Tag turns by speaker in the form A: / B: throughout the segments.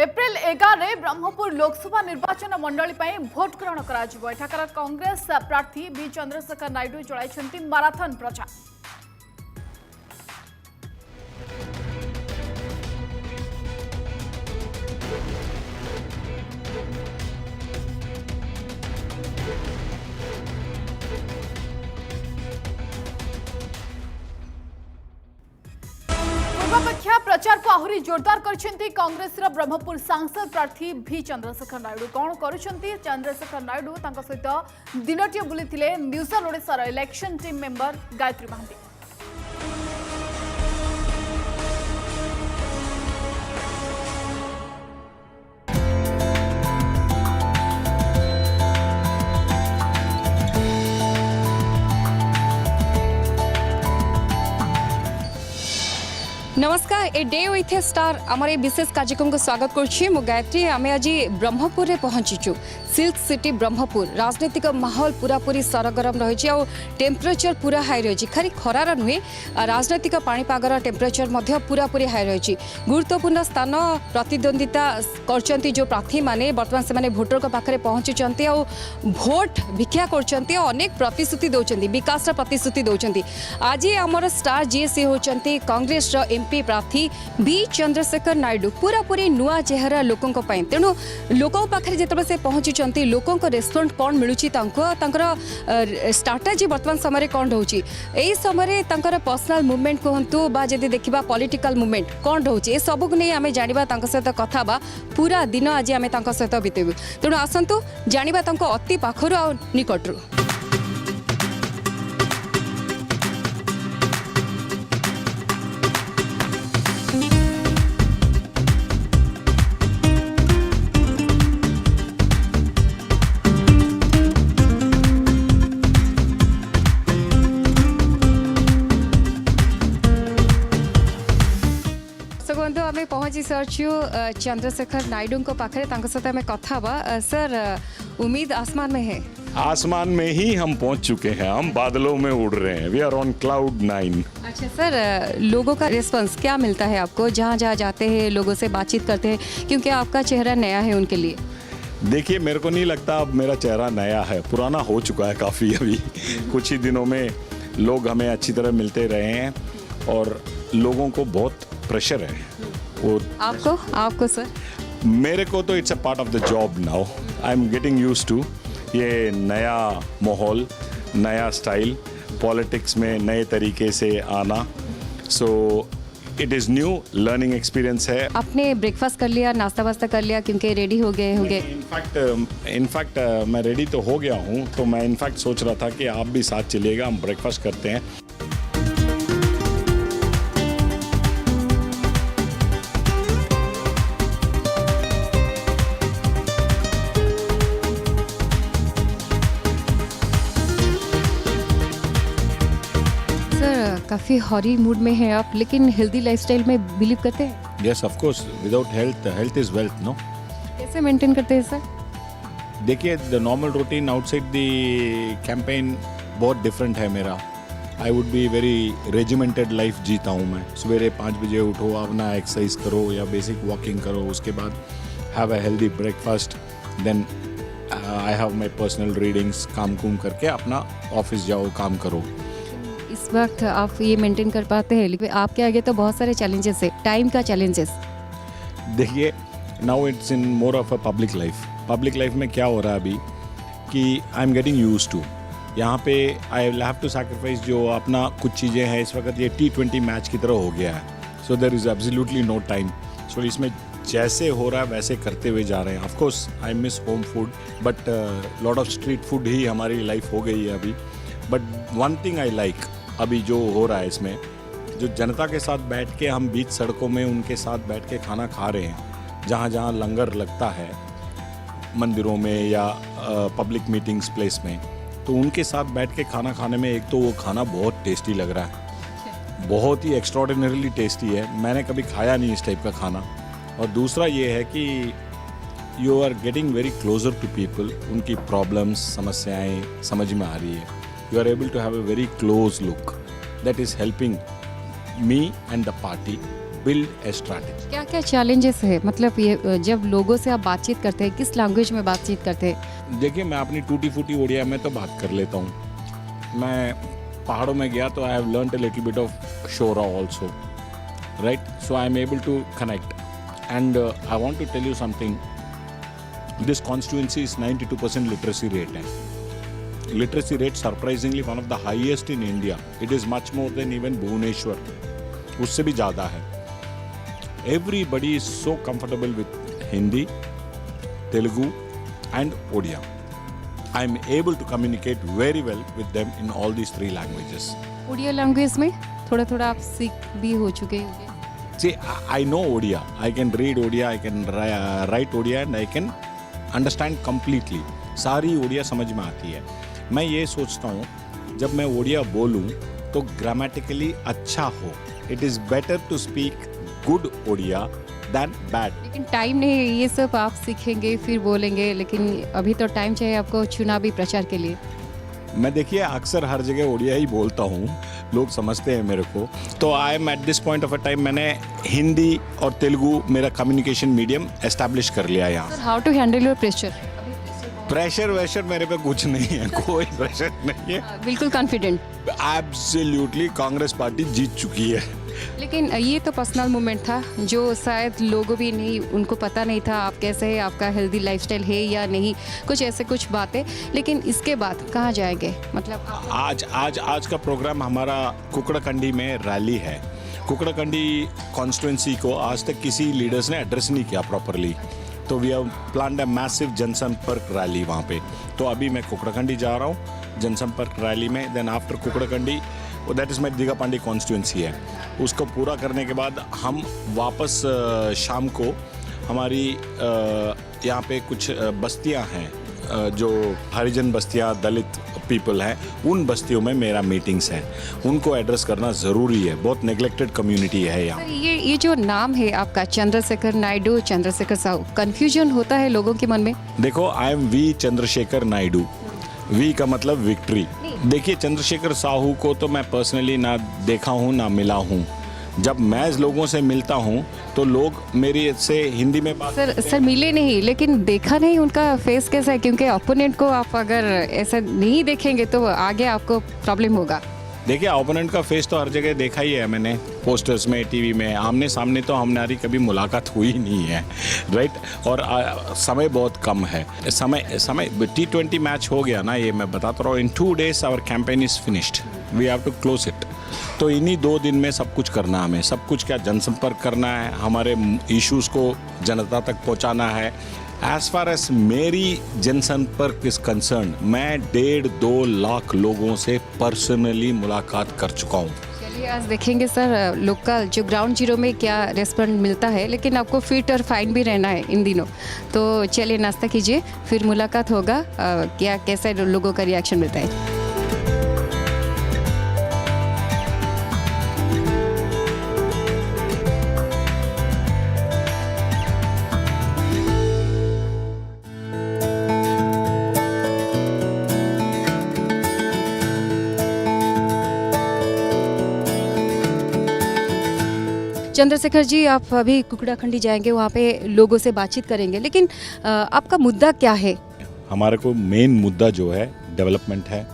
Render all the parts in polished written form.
A: April 11 Brahmapur Lok Sabha निर्वाचन मंडली vote ग्रहण कर कांग्रेस प्रार्थी बी चंद्रशेखर नायडू चलाई माराथन प्रचार। पूर्वापेक्षा प्रचार को आहरी जोरदार करछंती कांग्रेस ब्रह्मपुर सांसद प्रार्थी भी चंद्रशेखर नायडू। कौन करुछंती चंद्रशेखर नायडू तांका सहित दिनटिए बुलीथिले न्यूज़ ओडिशार election team member Gayatri Mahanti.
B: नमस्कार a day with a star आमर ए विशेष कार्यक्रम को स्वागत करुच्ची मु गायत्री। आम आज ब्रह्मपुर रे पहुंचीचु। सिल्क सिटी ब्रह्मपुर राजनीतिक माहौल पूरापूरी सरगरम रही और टेम्परेचर पूरा हाई रही। खाली खरार नुहे राजनैतिक पाणीपागर टेम्परेचर पूरापूरी हाई रही। गुरुत्वपूर्ण स्थान प्रतिद्वंदिता कर जो प्रार्थी मैंने बर्तमान से भोटर पाखे पहुंची भोट भिक्षा कर अनेक प्रतिश्रुति दौरान विकास प्रतिश्रुति दौरान। आज आमर स्टार जी सी होती कांग्रेस एमपी प्रार्थी बी चंद्रशेखर नायडू पूरापूरी नुआ चेहरा लोकों तेणु लोकों पाखे जिते से पहुंची लोकों रेस्पॉन्ड कौन मिलूँ स्ट्राटेजी बर्तमान समय कौन रोचे यही समय पर्सनल मूवमेंट कहतु जदि देखा पॉलिटिकल मूवमेंट कौन रोचे सब को नहीं आम जाना सहित कथा पूरा दिन आज आम सहित बीतेबू। तेणु आसतु जाना अति पाखर आ निकटू। आम पहुँची सारचु चंद्रशेखर नायडू को पाखे सहित आम कथा। सर उम्मीद आसमान में है।
C: आसमान में ही हम पहुंच चुके हैं। हम बादलों में उड़ रहे हैं। We are on cloud 9।
B: अच्छा सर, लोगों का रिस्पांस क्या मिलता है आपको जहाँ जहाँ जाते हैं लोगों से बातचीत करते हैं, क्योंकि आपका चेहरा नया है उनके लिए?
C: देखिए, मेरे को नहीं लगता अब मेरा चेहरा नया है, पुराना हो चुका है काफ़ी। अभी कुछ ही दिनों में लोग हमें अच्छी तरह मिलते रहे हैं और लोगों को बहुत प्रेशर है। वो
B: आपको सर?
C: मेरे को तो it's a part of the job now. I am getting used to ये नया माहौल, नया स्टाइल, पॉलिटिक्स में नए तरीके से आना। So it is new learning experience है।
B: आपने ब्रेकफास्ट कर लिया, नाश्ता वास्ता कर लिया, क्योंकि रेडी हो गए होंगे?
C: इनफैक्ट मैं रेडी तो हो गया हूँ, तो मैं इनफैक्ट सोच रहा था कि आप भी साथ चलिएगा, हम ब्रेकफास्ट करते हैं।
B: काफ़ी हॉरी मूड में है आप, लेकिन हेल्दी लाइफस्टाइल में बिलीव करते हैं?
C: Yes of course, without health is wealth. No,
B: कैसे मेंटेन करते हैं सर?
C: देखिए, the normal routine outside the campaign बहुत डिफरेंट है मेरा। I would be very regimented life जीता हूँ मैं। सवेरे 5 बजे उठो, अपना एक्सरसाइज करो या बेसिक वॉकिंग करो, उसके बाद have a healthy breakfast, then I have my personal readings, काम करके अपना ऑफिस जाओ, काम करो।
B: इस वक्त आप ये मेंटेन कर पाते हैं, लेकिन आपके आगे तो बहुत सारे चैलेंजेस है, टाइम का चैलेंजेस।
C: देखिए, now it's in more of a public life. Public life में क्या हो रहा है अभी कि I am getting use to, यहाँ पे I will have to sacrifice जो अपना कुछ चीज़ें हैं। इस वक्त ये T20 मैच की तरह हो गया है, so there is absolutely no time. So इसमें जैसे हो रहा है वैसे करते हुए जा रहे हैं। Of course I miss home food, but lot of street food ही हमारी लाइफ हो गई है अभी। But one thing I like, अभी जो हो रहा है इसमें, जो जनता के साथ बैठ के हम बीच सड़कों में उनके साथ बैठ के खाना खा रहे हैं, जहाँ जहाँ लंगर लगता है मंदिरों में या पब्लिक मीटिंग्स प्लेस में, तो उनके साथ बैठ के खाना खाने में एक तो वो खाना बहुत टेस्टी लग रहा है, बहुत ही एक्स्ट्रॉर्डिनरीली टेस्टी है। मैंने कभी खाया नहीं इस टाइप का खाना। और दूसरा ये है कि you are getting very closer to people, उनकी प्रॉब्लम्स, समस्याएं समझ में आ रही है। You are able to have a very close look that is helping me and the party build a strategy.
B: क्या क्या चैलेंजेस है, मतलब ये जब लोगों से आप बातचीत करते हैं किस लैंग्वेज में बातचीत करते हैं?
C: देखिए, मैं अपनी टूटी फूटी उड़िया में तो बात कर लेता हूँ। मैं पहाड़ों में गया तो I have learned a little bit of Sora also, right? So I am able to connect and I want to tell you something. This constituency is 92% literacy rate है. Literacy rate surprisingly one of the highest in India. It is much more than even Bhubaneswar, उससे भी ज़्यादा है. Everybody is so comfortable with Hindi, Telugu and Odia. I am able to communicate very well with them in all these three languages.
B: Oriya language में थोड़ा थोड़ा आप सीख भी हो चुके होंगे.
C: See, I know Odia. I can read Odia, I can write Odia and I can understand completely. सारी ओडिया समझ में आती है. मैं ये सोचता हूँ जब मैं ओडिया बोलूँ तो ग्रामेटिकली अच्छा हो. It is better to speak good Odia than bad.
B: लेकिन टाइम नहीं है, ये सब आप सीखेंगे फिर बोलेंगे, लेकिन अभी तो टाइम चाहिए आपको चुनावी प्रचार के लिए.
C: मैं देखिए अक्सर हर जगह ओडिया ही बोलता हूँ, लोग समझते हैं मेरे को. तो I am at this point of a time मैंने हिंदी और तेलुगु मेरा कम्युनिकेशन मीडियम एस्टैब्लिश कर लिया है यहाँ.
B: How to handle your pressure?
C: Pressure वैशर मेरे पे कुछ नहीं है, कोई प्रेशर नहीं है.
B: बिल्कुल कॉन्फिडेंट.
C: एब्सोल्युटली कांग्रेस पार्टी जीत चुकी है.
B: लेकिन ये तो पर्सनल मोमेंट था जो शायद लोगों भी नहीं, उनको पता नहीं था आप कैसे है, आपका हेल्दी लाइफस्टाइल है या नहीं, कुछ ऐसे कुछ बातें. लेकिन इसके बाद कहाँ जाएंगे, मतलब
C: आज का प्रोग्राम हमारा कुकड़ाकंडी में रैली है. कुकड़ाकंडी कॉन्स्टिट्यूंसी को आज तक किसी लीडर्स ने एड्रेस नहीं किया प्रॉपरली, तो we have planned a massive जनसंपर्क रैली वहाँ पे. तो अभी मैं कुकड़ाकंडी जा रहा हूँ जनसंपर्क रैली में. Then after Kukudakhandi that is my Digapahandi constituency है. उसको पूरा करने के बाद हम वापस शाम को हमारी यहाँ पे कुछ बस्तियाँ हैं जो हरिजन बस्तियाँ, दलित पीपल हैं, उन बस्तियों में मेरा मीटिंग्स हैं. उनको एड्रेस करना ज़रूरी है. बहुत नेग्लेक्टेड कम्युनिटी है यहाँ.
B: सर ये जो नाम है आपका चंद्रशेखर नायडू, चंद्रशेखर साहू, कन्फ्यूजन होता है लोगों के मन में?
C: देखो, I am V Chandrashekhar Naidu. V का मतलब विक्ट्री. देखिए, चंद्रशेखर साहू को तो मैं पर्सनली ना देखा हूँ ना मिला हूँ. जब मैं लोगों से मिलता हूँ तो लोग मेरी से हिंदी में बात
B: सर मिले नहीं, लेकिन देखा नहीं उनका फेस कैसा है, क्योंकि ओपोनेंट को आप अगर ऐसा नहीं देखेंगे तो आगे आपको प्रॉब्लम होगा.
C: देखिए, ओपोनेंट का फेस तो हर जगह देखा ही है मैंने, पोस्टर्स में, टीवी में. आमने सामने तो हमारी कभी मुलाकात हुई नहीं है, राइट? और समय बहुत कम है. समय T20 मैच हो गया ना, ये मैं बताता रहा हूँ. In 2 days our campaign is finished, we have to close it. तो इन्हीं 2 दिन में सब कुछ करना है. हमें सब कुछ क्या, जनसंपर्क करना है, हमारे इश्यूज़ को जनता तक पहुँचाना है. एज फार एज मेरी जनसंपर्क इज कंसर्न, मैं 1.5-2 लाख लोगों से पर्सनली मुलाकात कर चुका हूँ.
B: चलिए आज देखेंगे सर लोकल जो ग्राउंड जीरो में क्या रेस्पॉन्ड मिलता है, लेकिन आपको फिट और फाइन भी रहना है इन दिनों. तो चलिए नाश्ता कीजिए, फिर मुलाकात होगा, क्या कैसा लोगों का रिएक्शन मिलता है. चंद्रशेखर जी, आप अभी कुकड़ाखंडी जाएंगे, वहाँ पे लोगों से बातचीत करेंगे, लेकिन आपका मुद्दा क्या है?
C: हमारे को मेन मुद्दा जो है डेवलपमेंट है.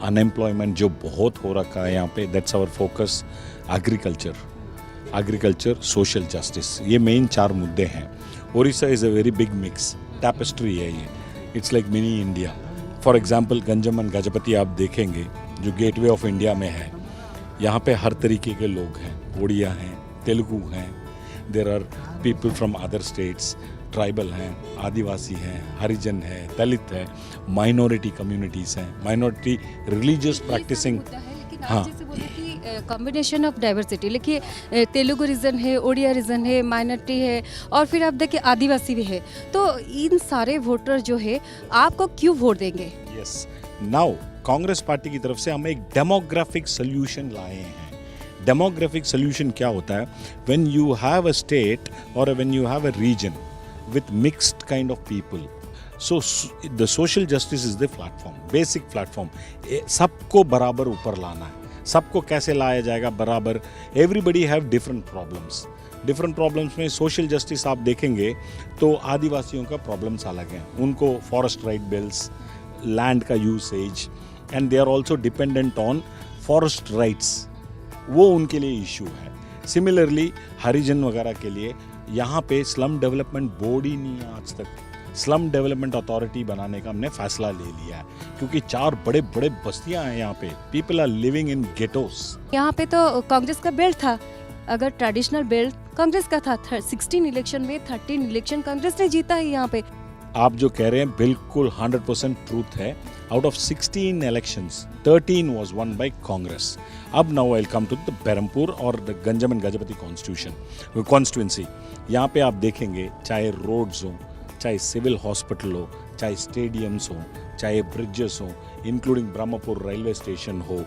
C: अनएम्प्लॉयमेंट जो बहुत हो रखा है यहाँ पे, that's our focus. Agriculture, social justice, ये मेन 4 मुद्दे हैं. Odisha is a very big mix tapestry है ये. It's like mini India. For example Ganjam and Gajapati आप देखेंगे जो गेटवे ऑफ इंडिया में है. यहाँ पे हर तरीके के लोग हैं. ओडिया हैं, तेलुगु हैं, there are people from other states, tribal हैं, आदिवासी हैं, हरिजन हैं, दलित हैं, माइनॉरिटी कम्युनिटीज़ हैं, माइनॉरिटी रिलीजियस प्रैक्टिसिंग. हाँ,
B: कॉम्बिनेशन ऑफ डाइवर्सिटी. देखिए तेलुगु रीजन है, ओडिया रीजन है, माइनॉरिटी है, और फिर आप देखिए आदिवासी भी है. तो इन सारे वोटर जो है आपको क्यों वोट देंगे?
C: यस, नाउ कांग्रेस पार्टी की तरफ से हम एक डेमोग्राफिक सोल्यूशन लाए हैं. डेमोग्राफिक सोल्यूशन क्या होता है? When you have a state और when you have a region with mixed kind of people, so the social justice is the platform, basic platform. सबको बराबर ऊपर लाना है, सबको कैसे लाया जाएगा बराबर. एवरीबडी हैव डिफरेंट प्रॉब्लम्स में सोशल जस्टिस आप देखेंगे तो आदिवासियों का प्रॉब्लम्स अलग हैं. उनको फॉरेस्ट राइट बिल्स, लैंड का usage, and they are also dependent on forest rights, वो उनके लिए इशू है. सिमिलरली हरिजन वगैरह के लिए यहाँ पे स्लम डेवलपमेंट बोर्ड ही नहीं है आज तक. स्लम डेवलपमेंट अथॉरिटी बनाने का हमने फैसला ले लिया है क्योंकि 4 बड़े बड़े बस्तियां हैं यहाँ पे. People are living in ghettos.
B: यहाँ पे तो कांग्रेस का बेल्ट था. अगर ट्रेडिशनल बेल्ट कांग्रेस का था, 16 इलेक्शन में 13 इलेक्शन कांग्रेस ने जीता है यहाँ पे.
C: आप जो कह रहे हैं बिल्कुल 100% ट्रूथ है. Out of 16 elections, 13 was won by Congress. अब now I'll come to the Berhampur और the Ganjam and Gajapati constituency. यहाँ पे आप देखेंगे चाहे रोड्स हो, चाहे सिविल हॉस्पिटल हो, चाहे स्टेडियम्स हो, चाहे ब्रिजेस हो, इंक्लूडिंग ब्रह्मपुर रेलवे स्टेशन हो,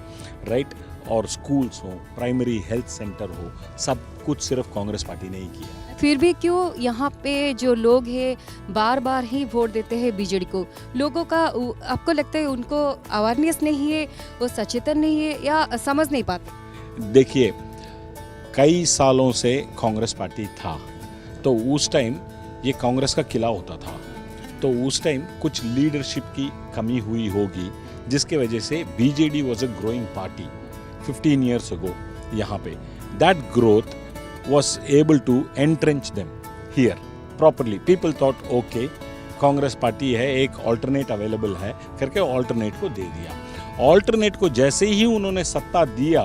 C: राइट, और स्कूल्स हो, प्राइमरी हेल्थ सेंटर हो, सब कुछ सिर्फ कांग्रेस पार्टी ने ही किया.
B: फिर भी क्यों यहाँ पे जो लोग हैं बार बार ही वोट देते हैं बीजेडी को? लोगों का आपको लगता है उनको अवेयरनेस नहीं है, वो सचेतन नहीं है, या समझ नहीं पाते?
C: देखिए, कई सालों से कांग्रेस पार्टी था तो उस टाइम ये कांग्रेस का किला होता था. तो उस टाइम कुछ लीडरशिप की कमी हुई होगी जिसके वजह से BJD was a growing party 15 years ago. यहाँ पे that growth was able to entrench them here properly. People thought okay, Congress party है, एक ऑल्टरनेट अवेलेबल है करके ऑल्टरनेट को दे दिया. ऑल्टरनेट को जैसे ही उन्होंने सत्ता दिया,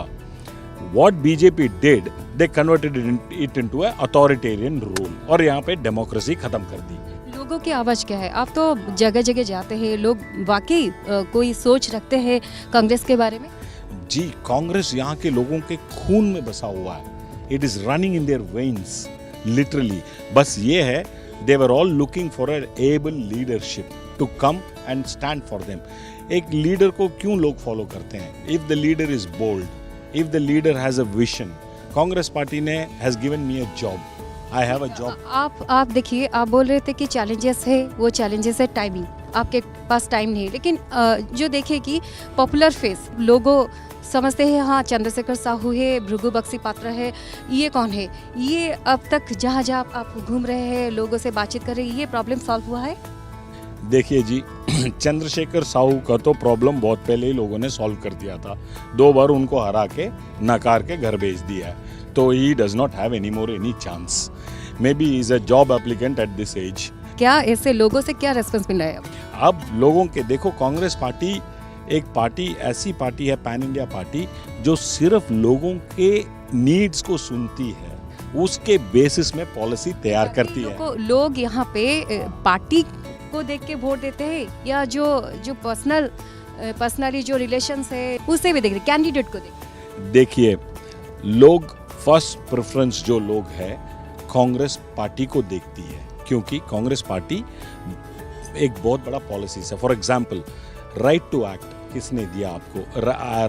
C: what BJP did, they converted it into a authoritarian rule और यहाँ पे डेमोक्रेसी खत्म कर दी.
B: लोगों की आवाज क्या है? आप तो जगह जगह जाते हैं, लोग वाकई कोई सोच रखते हैं कांग्रेस के बारे में?
C: जी, कांग्रेस यहाँ के लोगों के खून में बसा हुआ है. It is running in their veins, literally. बस ये है, they were all looking for an able leadership to come and stand for them. एक लीडर को क्यों लोग फॉलो करते हैं? If the leader is bold, if the leader has a vision. Congress party ने has given me a job. I have a job.
B: आप देखिए, आप बोल रहे थे कि चैलेंजेस है, वो चैलेंजेस है टाइमिंग. आपके पास टाइम नहीं है, लेकिन जो देखे कि पॉपुलर फेस लोगों समझते हैं, हाँ चंद्रशेखर साहू है, भृगु बक्सी पात्रा है, ये कौन है? ये अब तक जहाँ जहाँ आप घूम रहे हैं, लोगों से बातचीत कर रहे हैं, ये प्रॉब्लम सॉल्व हुआ है?
C: देखिए जी, चंद्रशेखर साहू का तो प्रॉब्लम बहुत पहले ही लोगों ने सॉल्व कर दिया था. 2 बार उनको हरा के नकार के घर भेज दिया है. तो he does not have any more any chance. Maybe is a job applicant at this age.
B: क्या ऐसे लोगों से क्या रेस्पॉन्स मिल रहा है?
C: अब लोगों के देखो, कांग्रेस पार्टी एक पार्टी ऐसी पार्टी है, पैन इंडिया पार्टी, जो सिर्फ लोगों के नीड्स को सुनती है, उसके बेसिस में पॉलिसी तैयार करती है.
B: लोग यहाँ पे पार्टी को देख के वोट देते हैं या जो पर्सनली जो रिलेशंस है उसे भी देखते, कैंडिडेट को देखते?
C: देखिए, लोग फर्स्ट प्रेफरेंस जो लोग है कांग्रेस पार्टी को देखती है क्योंकि कांग्रेस पार्टी एक बहुत बड़ा पॉलिसी है. For example, right to act किसने दिया आपको?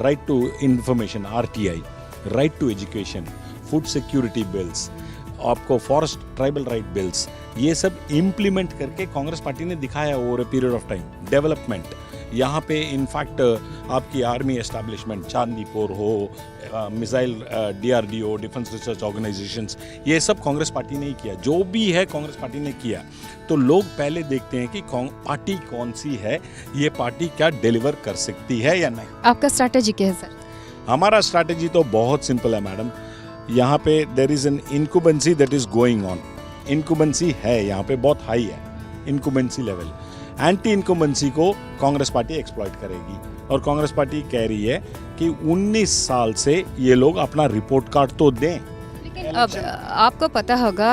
C: Right to information, RTI, right to education, food security bills, आपको फॉरेस्ट ट्राइबल राइट बिल्स, ये सब इम्प्लीमेंट करके कांग्रेस पार्टी ने दिखाया over a period of time. Development यहाँ पे इनफैक्ट आपकी आर्मी एस्टैब्लिशमेंट, चांदीपुर हो, missile DRDO, defence research organisations, ये सब कांग्रेस पार्टी ने ही किया. जो भी है कांग्रेस पार्टी ने किया. तो लोग पहले देखते हैं कि पार्टी कौन सी है, ये पार्टी क्या डिलीवर कर सकती है या नहीं.
B: आपका स्ट्रैटेजी क्या है सर?
C: हमारा स्ट्रैटेजी तो बहुत सिंपल है मैडम. यहाँ पे there is an incumbency that is going on. Incumbency है यहाँ पे, बहुत हाई है इनक्यूबेंसी लेवल. एंटी इनक्यूबेंसी को कांग्रेस पार्टी एक्सप्लॉइट करेगी और कांग्रेस पार्टी कह रही है कि 19 साल से ये लोग अपना रिपोर्ट कार्ड तो दें.
B: लेकिन अब आपको पता होगा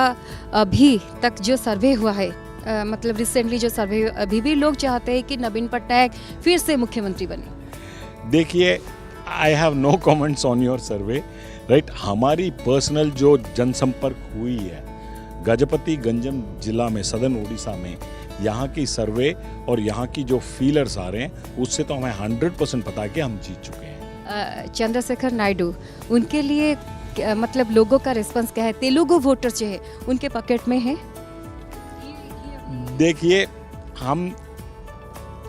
B: अभी तक जो सर्वे हुआ है, मतलब रिसेंटली जो सर्वे, अभी भी लोग चाहते हैं कि नवीन पटनायक फिर से मुख्यमंत्री बने.
C: देखिए, I have no comments on your survey, right. हमारी पर्सनल जो जनसंपर्क हुई है गजपति गंजम जिला में, सदर्न उड़ीसा में, यहाँ की सर्वे और यहाँ की जो फीलर्स आ रहे हैं उससे तो हमें 100% पता है कि हम जीत चुके हैं.
B: चंद्रशेखर नायडू, उनके लिए मतलब लोगों का रिस्पांस क्या है? तेलुगु वोटर जो है उनके पॉकेट में है?
C: देखिए,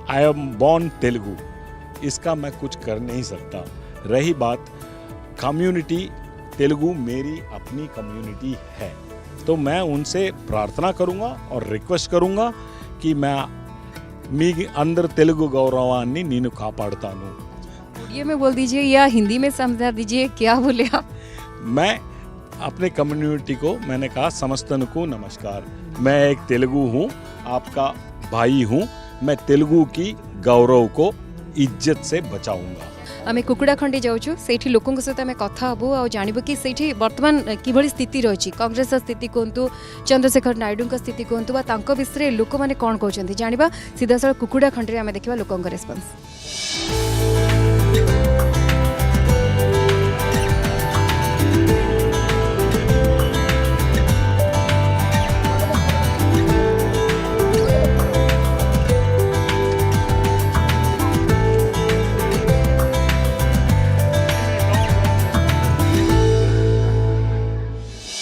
C: आई एम बॉर्न तेलुगु, इसका मैं कुछ कर नहीं सकता. रही बात कम्युनिटी तेलुगु मेरी अपनी कम्युनिटी है, तो मैं उनसे प्रार्थना करूंगा और रिक्वेस्ट करूंगा कि मैं मी अंदर तेलुगु गौरवाన్ని నేను కాపాడుతాను।
B: उड़िया में बोल दीजिए या हिंदी में समझा दीजिए, क्या बोले आप?
C: मैं अपने कम्युनिटी को मैंने कहा समस्तन को नमस्कार, मैं एक तेलुगु हूँ, आपका भाई हूँ, मैं तेलुगु की गौरव को इज्जत से बचाऊंगा।
B: आम कुकुड़ा खंडी जाऊँ से लोकों सहित आम कथा हबू आ जानबू कि से बर्तमान किभली स्थिति रही, कांग्रेस स्थिति कहतु, चंद्रशेखर नायडू स्थिति कहतु विषय में लोक मैंने कौन कहते जाना सीधा साल कुकुड़ा खंडी आम देखा लोकों रेस्पन्स।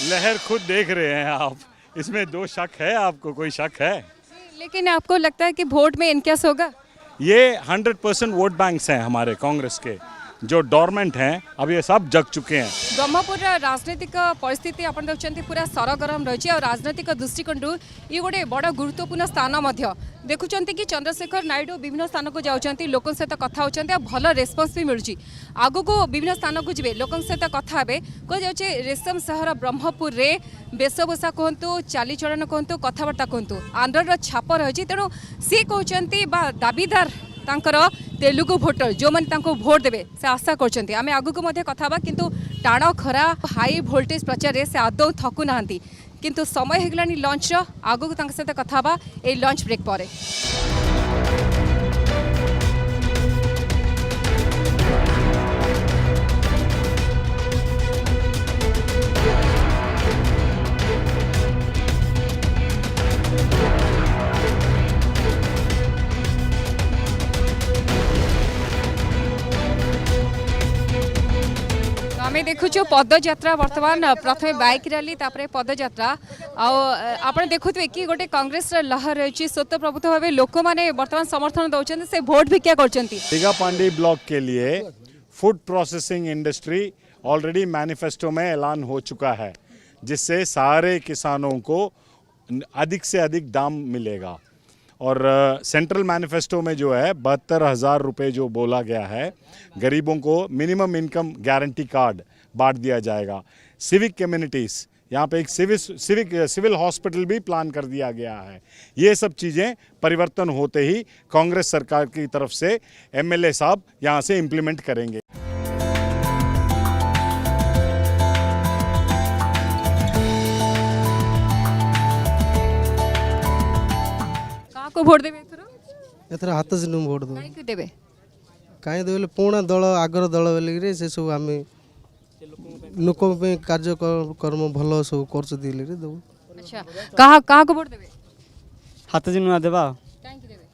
C: लहर खुद देख रहे हैं आप, इसमें दो शक है, आपको कोई शक है?
B: लेकिन आपको लगता है कि वोट में इनकेस होगा?
C: ये 100% वोट बैंक्स हैं हमारे कांग्रेस के, जो डोरमेंट हैं अब ये सब जग चुके हैं।
B: ब्रह्मपुर राजनीतिक परिस्थिति आप देखते पूरा सरगरम रही और राजनीतिक दृष्टिकोण ये गोटे बड़ गुरुत्वपूर्ण स्थान देखुं कि चंद्रशेखर नायडू विभिन्न स्थान को जाऊँच, लोकों सहित कथा होती, भल रेस्पन्स भी मिलूँ। आग को विभिन्न स्थान को जी लोकों सहित कथा हे कहुचे रेशम सहर ब्रह्मपुर रे वेशभूषा कहतु, चालीचलन कहतु, कथबार्ता कहतु आंध्र छाप रही, तेणु सी कहते दाबीदार तांकर तेलुगु भोटर जो मैंने भोट देवे से आशा करछन्ती। आमे आगु को कथा किंतु टाण खरा हाई वोल्टेज प्रचार से आदौ थकु ना, किंतु समय हेगलानी लंच आगु को सहित कथा ए लंच ब्रेक पर। आम देखु पदयात्रा बर्तमान प्रथम बाइक रैली तापर पदयात्रा आप देखुए कि गोटे कांग्रेस लहर रही स्वतः प्रभुत्व भाव लोक मैंने बर्तमान समर्थन दौरान से वोट भी क्या
C: दीघापांडी ब्लॉक के लिए food processing industry already manifesto में ऐलान हो चुका है, जिससे सारे किसानों को अधिक से अधिक दाम मिलेगा। और सेंट्रल मैनिफेस्टो में जो है 72,000 रुपये जो बोला गया है, गरीबों को मिनिमम इनकम गारंटी कार्ड बांट दिया जाएगा। सिविक कम्युनिटीज़ यहाँ पे एक सिविल हॉस्पिटल भी प्लान कर दिया गया है। ये सब चीज़ें परिवर्तन होते ही कांग्रेस सरकार की तरफ से एमएलए साहब यहाँ से इम्प्लीमेंट करेंगे।
B: को वोट देवे
D: एथर हाथ से वोट दो
B: काहे देवे
D: कहीं देवे पुणा दल आगर दल बोलिक से सब आम लोक कार्यक्रम भल सब कर देबो।
B: अच्छा कहा कहा को वोट देवे?
E: हाथ जिन देवा
B: काहे की देवे?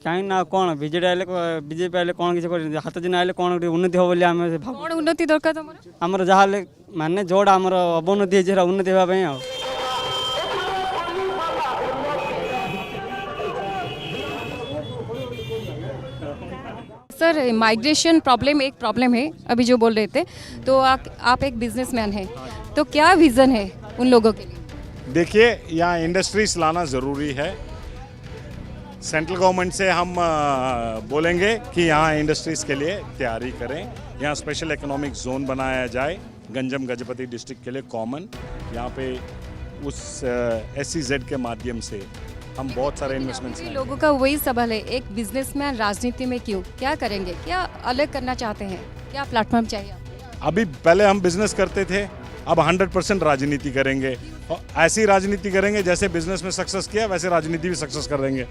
E: कहीं ना कौन बीजेडी आइले बीजेपी आइले कौन किसी कर हाथ जिन आइले कौन उन्नति हो बोली आम
B: कौन उन्नति दरकार तुमर?
E: आमर जहाँ माने जोड़ा आमर अवनति है उन्नति होगा आ
B: सर माइग्रेशन प्रॉब्लम एक प्रॉब्लम है अभी जो बोल रहे थे, तो आप एक बिजनेसमैन हैं, तो क्या विज़न है उन लोगों के लिए?
C: देखिए यहाँ इंडस्ट्रीज लाना ज़रूरी है। सेंट्रल गवर्नमेंट से हम बोलेंगे कि यहाँ इंडस्ट्रीज़ के लिए तैयारी करें, यहाँ स्पेशल इकोनॉमिक जोन बनाया जाए गंजम गजपति डिस्ट्रिक्ट के लिए कॉमन। यहाँ पे उस SEZ के माध्यम से हम बहुत सारे इन्वेस्टमेंट्स
B: लोगों का वही सवाल है, एक बिजनेसमैन राजनीति में क्यों, क्या करेंगे, क्या अलग करना चाहते हैं, क्या प्लेटफॉर्म चाहिए आपको?
C: अभी पहले हम बिजनेस करते थे, अब 100% राजनीति करेंगे और ऐसी राजनीति करेंगे जैसे बिजनेस में सक्सेस किया वैसे राजनीति भी सक्सेस कर देंगे।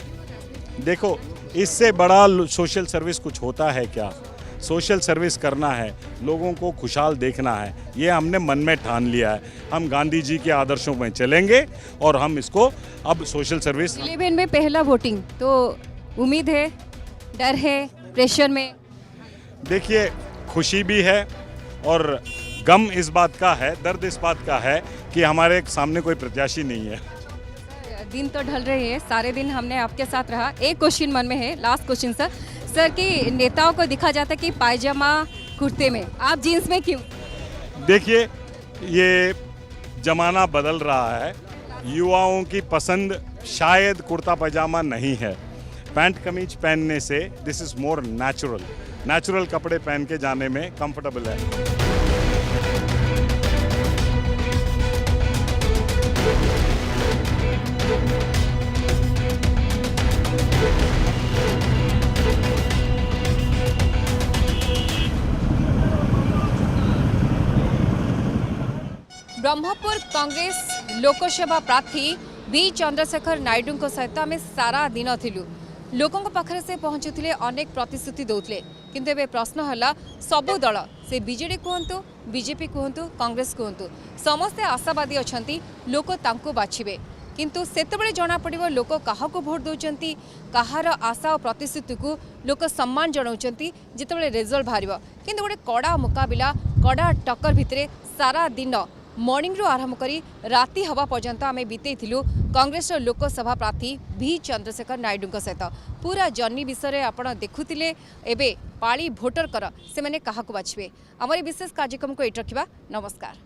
C: देखो इससे बड़ा सोशल सर्विस कुछ होता है क्या? सोशल सर्विस करना है, लोगों को खुशहाल देखना है, ये हमने मन में ठान लिया है। हम गांधी जी के आदर्शों में चलेंगे और हम इसको अब सोशल सर्विस
B: 11 में पहला वोटिंग, तो उम्मीद है, डर है, प्रेशर में?
C: देखिए खुशी भी है और गम इस बात का है, दर्द इस बात का है कि हमारे सामने कोई प्रत्याशी नहीं है।
B: दिन तो ढल रहे हैं, सारे दिन हमने आपके साथ रहा। एक क्वेश्चन मन में है, लास्ट क्वेश्चन सर कि नेताओं को दिखा जाता है कि पायजामा कुर्ते में, आप जीन्स में क्यों?
C: देखिए, ये जमाना बदल रहा है। युवाओं की पसंद शायद कुर्ता पजामा नहीं है। पैंट कमीज पहनने से दिस इज़ मोर नेचुरल कपड़े पहन के जाने में कंफर्टेबल है।
B: ब्रह्मपुर कांग्रेस लोकसभा प्रार्थी बी चंद्रशेखर नायडू सहित आम सारा दिन थिलु। लोकों पाखरे से पहुँचुले, अनेक प्रतिश्रुति दौले, किंतु एबे प्रश्न है सबु दल से बीजेडी कहतु बीजेपी कहतु कांग्रेस कहतु समस्ते आशावादी अच्छा लोक तांको बाछिबे, किंतु सेतेबेले जना पड़िबो लोक काहाको भोट दौरान कहार आशा और प्रतिश्रुति को लोक सम्मान जनाउछंती जेतेबेले रिजल्ट बाहरिबो। किंतु गोटे कड़ा मुकाबिला कड़ा टक्कर भितरे सारा दिन मॉर्निंग रु आरंभ करी राति हवा पर्यंत आम बीतेलु कांग्रेस लोकसभा प्रार्थी भी चंद्रशेखर नायडू सहित पूरा जर्नी विषय आप देखुले। एबे पाली भोटर कर से मैंने क्या बाछिबे। आमर विशेष कार्यक्रम को एट रखा। नमस्कार।